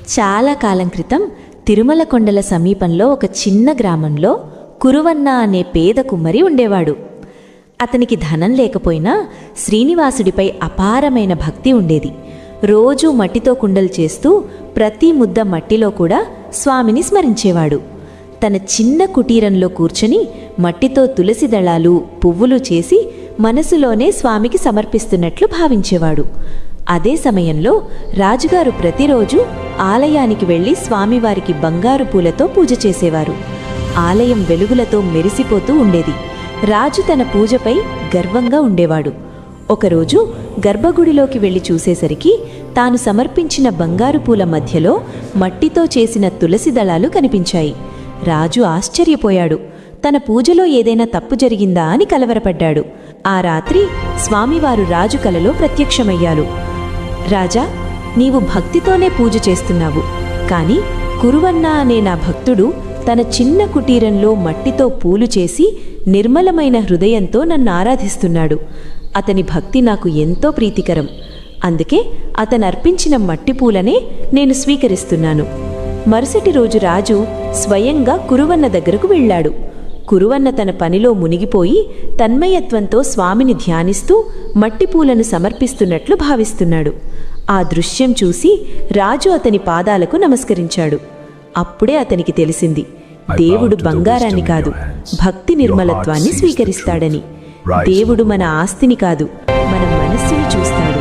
చాలా కాలం క్రితం తిరుమల కొండల సమీపంలో ఒక చిన్న గ్రామంలో కురువన్న అనే పేద కుమ్మరి ఉండేవాడు. అతనికి ధనం లేకపోయినా శ్రీనివాసుడిపై అపారమైన భక్తి ఉండేది. రోజూ మట్టితో కుండలు చేస్తూ ప్రతి ముద్ద మట్టిలో కూడా స్వామిని స్మరించేవాడు. తన చిన్న కుటీరంలో కూర్చొని మట్టితో తులసి దళాలు, పువ్వులు చేసి మనసులోనే స్వామికి సమర్పిస్తున్నట్లు భావించేవాడు. అదే సమయంలో రాజుగారు ప్రతిరోజు ఆలయానికి వెళ్లి స్వామివారికి బంగారు పూలతో పూజ చేసేవారు. ఆలయం వెలుగులతో మెరిసిపోతూ ఉండేది. రాజు తన పూజపై గర్వంగా ఉండేవాడు. ఒకరోజు గర్భగుడిలోకి వెళ్లి చూసేసరికి తాను సమర్పించిన బంగారు పూల మధ్యలో మట్టితో చేసిన తులసి దళాలు కనిపించాయి. రాజు ఆశ్చర్యపోయాడు. తన పూజలో ఏదైనా తప్పు జరిగిందా అని కలవరపడ్డాడు. ఆ రాత్రి స్వామివారు రాజు కలలో ప్రత్యక్షమయ్యారు. రాజా, నీవు భక్తితోనే పూజ చేస్తున్నావు, కాని కురువన్న అనే నా భక్తుడు తన చిన్న కుటీరంలో మట్టితో పూలు చేసి నిర్మలమైన హృదయంతో నన్ను ఆరాధిస్తున్నాడు. అతని భక్తి నాకు ఎంతో ప్రీతికరం. అందుకే అతను అర్పించిన మట్టి పూలనే నేను స్వీకరిస్తున్నాను. మరుసటి రోజు రాజు స్వయంగా కురువన్న దగ్గరకు వెళ్ళాడు. కురువన్న తన పనిలో మునిగిపోయి తన్మయత్వంతో స్వామిని ధ్యానిస్తూ మట్టిపూలను సమర్పిస్తున్నట్లు భావిస్తున్నాడు. ఆ దృశ్యం చూసి రాజు అతని పాదాలకు నమస్కరించాడు. అప్పుడే అతనికి తెలిసింది, దేవుడు బంగారాన్ని కాదు, భక్తి నిర్మలత్వాన్ని స్వీకరిస్తాడని. దేవుడు మన ఆస్తిని కాదు, మన మనస్సుని చూస్తాడు.